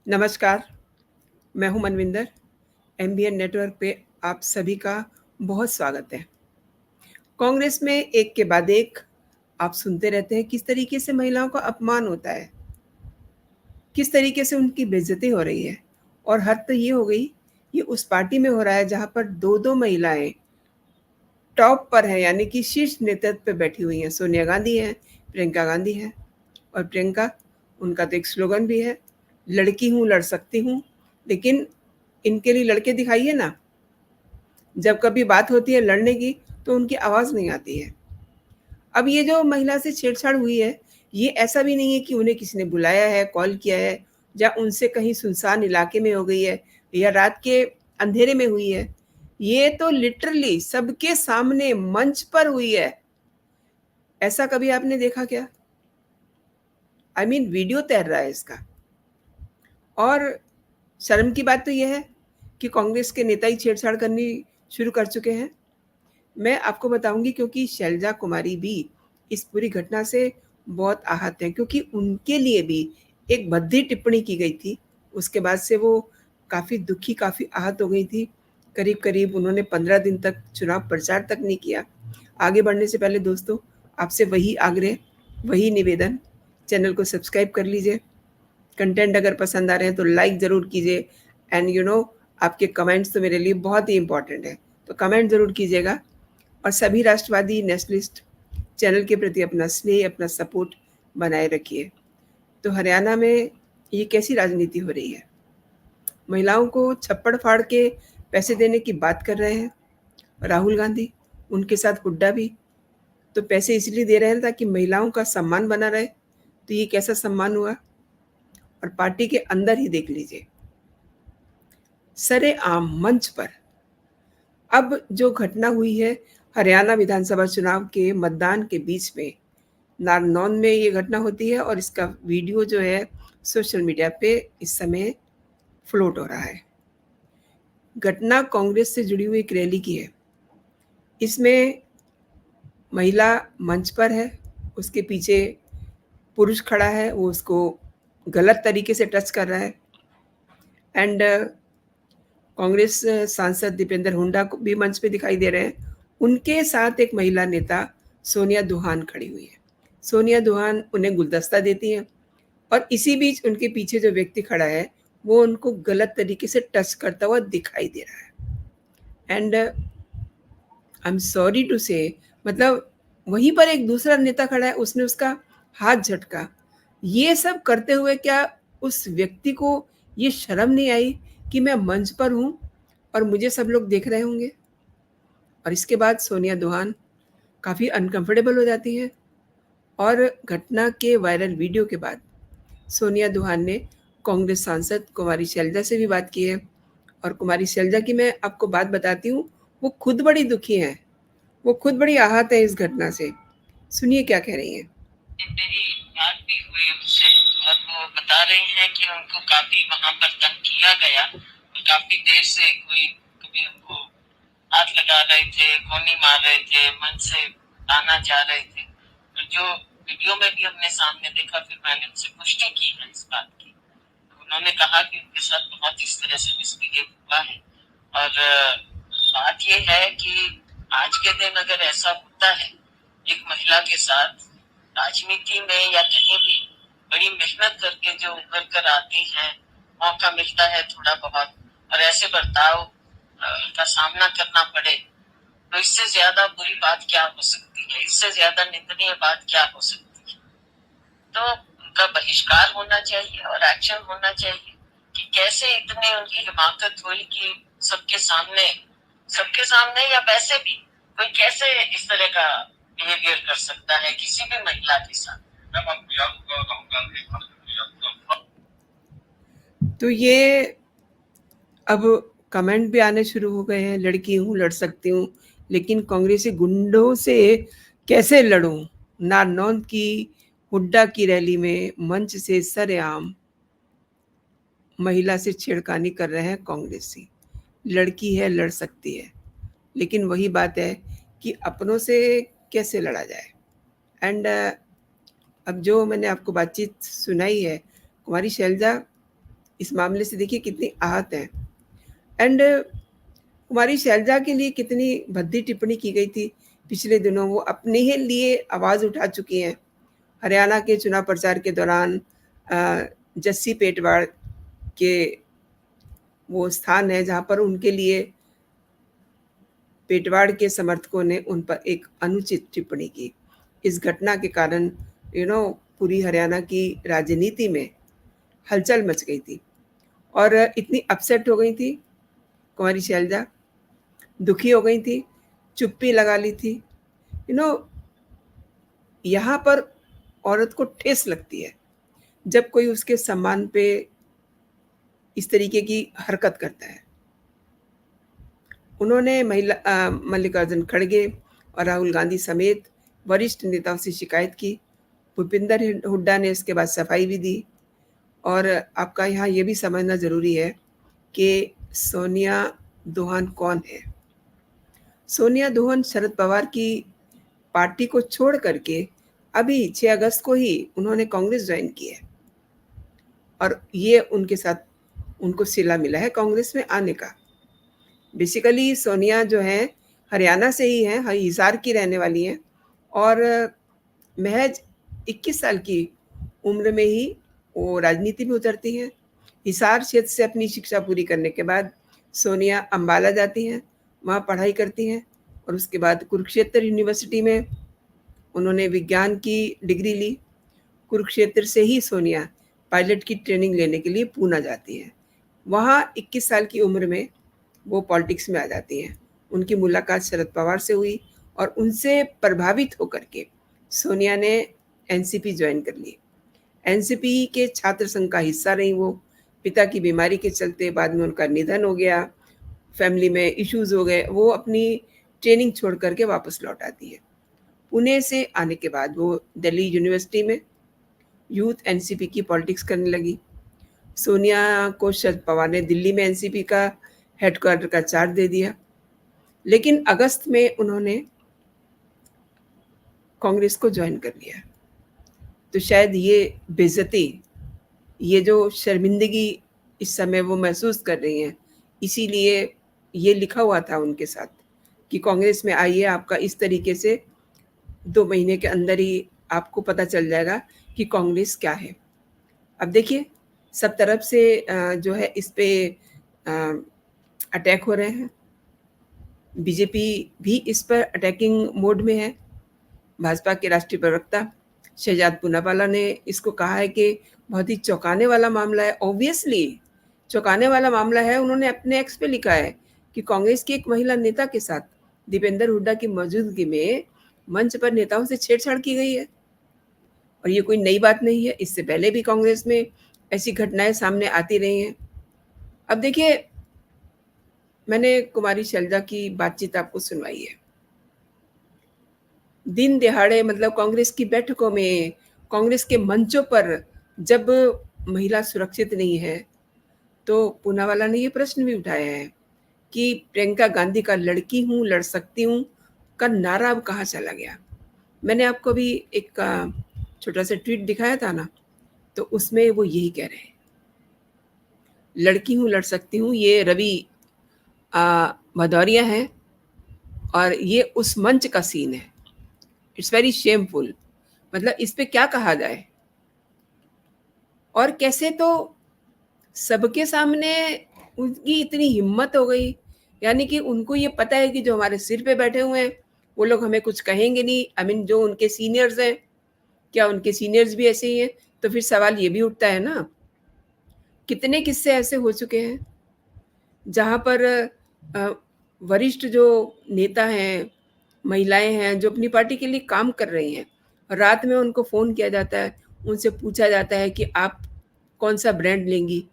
नमस्कार, मैं हूँ मनविंदर। एमबीएन नेटवर्क पे आप सभी का बहुत स्वागत है। कांग्रेस में एक के बाद एक आप सुनते रहते हैं किस तरीके से महिलाओं का अपमान होता है, किस तरीके से उनकी बेइज्जती हो रही है और हद तो ये हो गई, ये उस पार्टी में हो रहा है जहाँ पर 2-2 महिलाएँ टॉप पर हैं, यानी कि शीर्ष नेतृत्व पे बैठी हुई हैं। सोनिया गांधी हैं, प्रियंका गांधी हैं और प्रियंका, उनका तो एक स्लोगन भी है, लड़की हूँ, लड़ सकती हूँ, लेकिन इनके लिए लड़के दिखाइए ना। जब कभी बात होती है लड़ने की, तो उनकी आवाज़ नहीं आती है। अब ये जो महिला से छेड़छाड़ हुई है, ये ऐसा भी नहीं है कि उन्हें किसी ने बुलाया है, कॉल किया है या उनसे कहीं सुनसान इलाके में हो गई है या रात के अंधेरे में हुई है। ये तो लिटरली सबके सामने मंच पर हुई है। ऐसा कभी आपने देखा क्या? आई मीन वीडियो तैर रहा है इसका। और शर्म की बात तो ये है कि कांग्रेस के नेता ही छेड़छाड़ करनी शुरू कर चुके हैं। मैं आपको बताऊँगी क्योंकि शैलजा कुमारी भी इस पूरी घटना से बहुत आहत हैं, क्योंकि उनके लिए भी एक भद्दी टिप्पणी की गई थी। उसके बाद से वो काफ़ी दुखी, काफ़ी आहत हो गई थी। करीब-करीब उन्होंने 15 दिन तक चुनाव प्रचार तक नहीं किया। आगे बढ़ने से पहले दोस्तों, आपसे वही आग्रह, वही निवेदन, चैनल को सब्सक्राइब कर लीजिए। कंटेंट अगर पसंद आ रहे हैं तो लाइक ज़रूर कीजिए एंड आपके कमेंट्स तो मेरे लिए बहुत ही इम्पोर्टेंट है। तो कमेंट ज़रूर कीजिएगा और सभी राष्ट्रवादी नेशनलिस्ट चैनल के प्रति अपना स्नेह, अपना सपोर्ट बनाए रखिए। तो हरियाणा में ये कैसी राजनीति हो रही है? महिलाओं को छप्पड़ फाड़ के पैसे देने की बात कर रहे हैं राहुल गांधी, उनके साथ हुड्डा भी। तो पैसे इसलिए दे रहे हैं ताकि महिलाओं का सम्मान बना रहे। तो ये कैसा सम्मान हुआ? और पार्टी के अंदर ही देख लीजिए, सरेआम मंच पर। अब जो घटना हुई है हरियाणा विधानसभा चुनाव के मतदान के बीच में, नारनौंद में ये घटना होती है और इसका वीडियो जो है सोशल मीडिया पे इस समय फ्लोट हो रहा है। घटना कांग्रेस से जुड़ी हुई एक रैली की है। इसमें महिला मंच पर है, उसके पीछे पुरुष खड़ा है, वो उसको गलत तरीके से टच कर रहा है एंड कांग्रेस सांसद दीपेंद्र हुड्डा को भी मंच पे दिखाई दे रहे हैं। उनके साथ एक महिला नेता सोनिया दुहान खड़ी हुई है। सोनिया दुहान उन्हें गुलदस्ता देती हैं और इसी बीच उनके पीछे जो व्यक्ति खड़ा है, वो उनको गलत तरीके से टच करता हुआ दिखाई दे रहा है and I am sorry to say, मतलब वहीं पर एक दूसरा नेता खड़ा है, उसने उसका हाथ झटका। ये सब करते हुए क्या उस व्यक्ति को ये शर्म नहीं आई कि मैं मंच पर हूँ और मुझे सब लोग देख रहे होंगे? और इसके बाद सोनिया दुहान काफ़ी अनकंफर्टेबल हो जाती हैं और घटना के वायरल वीडियो के बाद सोनिया दुहान ने कांग्रेस सांसद कुमारी शैलजा से भी बात की है और कुमारी शैलजा की मैं आपको बात बताती हूँ, वो खुद बड़ी दुखी हैं, वो खुद बड़ी आहत है इस घटना से। सुनिए क्या कह रही हैं। मेरी बात भी हुई उनसे और वो बता रही हैं कि उनको काफी वहां पर तंग किया गया और काफी देर से कोई कभी उनको हाथ लगा रहे थे, गोनी मार रहे थे, मन से आना चाह रहे थे। और जो वीडियो में भी हमने सामने देखा, फिर मैंने उनसे पुष्टि की है इस बात की। तो उन्होंने कहा कि उनके साथ बहुत इस तरह से मिसबिहेव हुआ है और बात ये है कि आज के दिन अगर ऐसा होता है एक महिला के साथ राजनीति में या कहीं भी, बड़ी मेहनत करके जो उभर कर आती हैं, मौका मिलता है थोड़ा बहुत और ऐसे बर्ताव का सामना करना पड़े, तो इससे ज्यादा बुरी बात क्या हो सकती है, इससे ज्यादा निंदनीय बात क्या हो सकती है। तो उनका बहिष्कार होना चाहिए और एक्शन होना चाहिए कि कैसे इतनी उनकी हिमाकत हुई कि सबके सामने या वैसे भी कोई कैसे इस तरह का बिहेवियर कर सकता है किसी भी महिला के साथ। तो ये अब कमेंट भी आने शुरू हो गए हैं, लड़की हूँ, लड़ सकती हूँ, लेकिन कांग्रेसी गुंडों से कैसे लड़ूं? नारनौंद की हुड्डा की रैली में मंच से सरेआम महिला से छेड़खानी कर रहे हैं कांग्रेसी। लड़की है, लड़ सकती है, लेकिन वही बात है कि अपनों से कैसे लड़ा जाए। एंड अब जो मैंने आपको बातचीत सुनाई है, कुमारी शैलजा इस मामले से देखिए कितनी आहत हैं। एंड कुमारी शैलजा के लिए कितनी भद्दी टिप्पणी की गई थी पिछले दिनों, वो अपने ही लिए आवाज़ उठा चुकी हैं। हरियाणा के चुनाव प्रचार के दौरान जस्सी पेटवाड़ के वो स्थान है जहाँ पर उनके लिए पेटवाड़ के समर्थकों ने उन पर एक अनुचित टिप्पणी की। इस घटना के कारण पूरी हरियाणा की राजनीति में हलचल मच गई थी और इतनी अपसेट हो गई थी कुमारी शैलजा, दुखी हो गई थी, चुप्पी लगा ली थी। यू नो यहाँ पर औरत को ठेस लगती है जब कोई उसके सम्मान पे इस तरीके की हरकत करता है। उन्होंने मल्लिकार्जुन खड़गे और राहुल गांधी समेत वरिष्ठ नेताओं से शिकायत की। भूपिंदर हुड्डा ने इसके बाद सफाई भी दी और आपका यहाँ ये भी समझना ज़रूरी है कि सोनिया दोहान कौन है। सोनिया दोहान शरद पवार की पार्टी को छोड़ करके अभी 6 अगस्त को ही उन्होंने कांग्रेस ज्वाइन की है और ये उनके साथ उनको सिला मिला है कांग्रेस में आने का। बेसिकली सोनिया जो है हरियाणा से ही हैं, हिसार की रहने वाली हैं और महज 21 साल की उम्र में ही वो राजनीति में उतरती हैं। हिसार क्षेत्र से अपनी शिक्षा पूरी करने के बाद सोनिया अम्बाला जाती हैं, वहाँ पढ़ाई करती हैं और उसके बाद कुरुक्षेत्र यूनिवर्सिटी में उन्होंने विज्ञान की डिग्री ली। कुरुक्षेत्र से ही सोनिया पायलट की ट्रेनिंग लेने के लिए पूना जाती हैं। वहाँ 21 साल की उम्र में वो पॉलिटिक्स में आ जाती हैं। उनकी मुलाकात शरद पवार से हुई और उनसे प्रभावित होकर के सोनिया ने एनसीपी ज्वाइन कर ली। एनसीपी के छात्र संघ का हिस्सा रही वो। पिता की बीमारी के चलते बाद में उनका निधन हो गया, फैमिली में इश्यूज हो गए, वो अपनी ट्रेनिंग छोड़ करके वापस लौट आती है। पुणे से आने के बाद वो दिल्ली यूनिवर्सिटी में यूथ एनसीपी की पॉलिटिक्स करने लगी। सोनिया को शरद पवार ने दिल्ली में एनसीपी का हेडक्वार्टर का चार्ज दे दिया, लेकिन अगस्त में उन्होंने कांग्रेस को ज्वाइन कर लिया। तो शायद ये बेइज्जती, ये जो शर्मिंदगी इस समय वो महसूस कर रही हैं, इसीलिए ये लिखा हुआ था उनके साथ कि कांग्रेस में आइए, आपका इस तरीके से 2 महीने के अंदर ही आपको पता चल जाएगा कि कांग्रेस क्या है। अब देखिए सब तरफ से जो है इस पे अटैक हो रहे हैं। बीजेपी भी इस पर अटैकिंग मोड में है। भाजपा के राष्ट्रीय प्रवक्ता शहजाद पूनावाला ने इसको कहा है कि बहुत ही चौंकाने वाला मामला है। ऑब्वियसली चौंकाने वाला मामला है। उन्होंने अपने एक्स पे लिखा है कि कांग्रेस की एक महिला नेता के साथ दीपेंद्र हुड्डा की मौजूदगी में मंच पर नेताओं से छेड़छाड़ की गई है और ये कोई नई बात नहीं है। इससे पहले भी कांग्रेस में ऐसी घटनाएं सामने आती रही हैं। अब देखिए, मैंने कुमारी शैलजा की बातचीत आपको सुनवाई है। दिन दिहाड़े मतलब कांग्रेस की बैठकों में, कांग्रेस के मंचों पर जब महिला सुरक्षित नहीं है, तो पूनावाला ने ये प्रश्न भी उठाया है कि प्रियंका गांधी का लड़की हूँ, लड़ सकती हूँ का नारा अब कहाँ चला गया। मैंने आपको भी एक छोटा सा ट्वीट दिखाया था ना, तो उसमें वो यही कह रहे हैं, लड़की हूँ, लड़ सकती हूँ। ये रवि भदौरिया हैं और ये उस मंच का सीन है। It's very shameful. मतलब इस पे क्या कहा जाए। और कैसे तो सबके सामने उनकी इतनी हिम्मत हो गई, यानी कि उनको ये पता है कि जो हमारे सिर पे बैठे हुए हैं वो लोग हमें कुछ कहेंगे नहीं। आई मीन जो उनके सीनियर्स हैं, क्या उनके सीनियर्स भी ऐसे ही हैं? तो फिर सवाल ये भी उठता है ना, कितने किस्से ऐसे हो चुके हैं जहाँ पर वरिष्ठ जो नेता हैं, महिलाएं हैं जो अपनी पार्टी के लिए काम कर रही हैं, रात में उनको फ़ोन किया जाता है, उनसे पूछा जाता है कि आप कौन सा ब्रांड लेंगी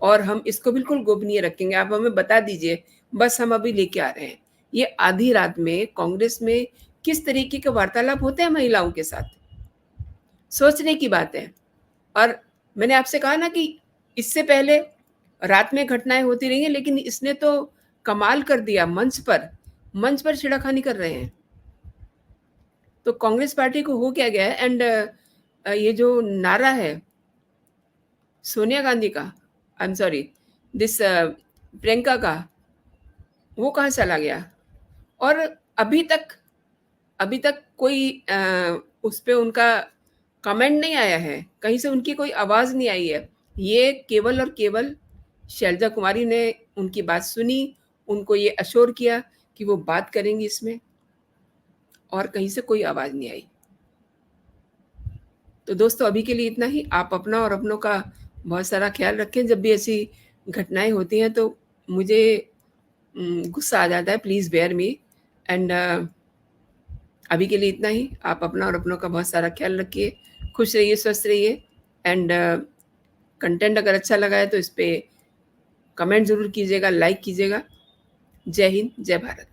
और हम इसको बिल्कुल गोपनीय रखेंगे, आप हमें बता दीजिए, बस हम अभी लेके आ रहे हैं। ये आधी रात में कांग्रेस में किस तरीके के वार्तालाप होते हैं महिलाओं के साथ, सोचने की बात है। और मैंने आपसे कहा ना कि इससे पहले रात में घटनाएं होती रही हैं, लेकिन इसने तो कमाल कर दिया। मंच पर छेड़खानी कर रहे हैं। तो कांग्रेस पार्टी को हो क्या गया है। एंड ये जो नारा है सोनिया गांधी का, आई एम सॉरी, दिस प्रियंका का, वो कहाँ चला गया? और अभी तक कोई उस पे उनका कमेंट नहीं आया है, कहीं से उनकी कोई आवाज़ नहीं आई है। ये केवल और केवल शैलजा कुमारी ने उनकी बात सुनी, उनको ये अश्योर किया कि वो बात करेंगी इसमें, और कहीं से कोई आवाज़ नहीं आई। तो दोस्तों अभी के लिए इतना ही। आप अपना और अपनों का बहुत सारा ख्याल रखें। जब भी ऐसी घटनाएँ होती हैं तो मुझे गुस्सा आ जाता है, प्लीज़ बेयर मी। एंड अभी के लिए इतना ही। आप अपना और अपनों का बहुत सारा ख्याल रखिए, खुश रहिए, स्वस्थ रहिए। एंड कंटेंट अगर अच्छा लगा है तो इस पे कमेंट ज़रूर कीजिएगा, लाइक कीजिएगा। जय हिंद, जय भारत।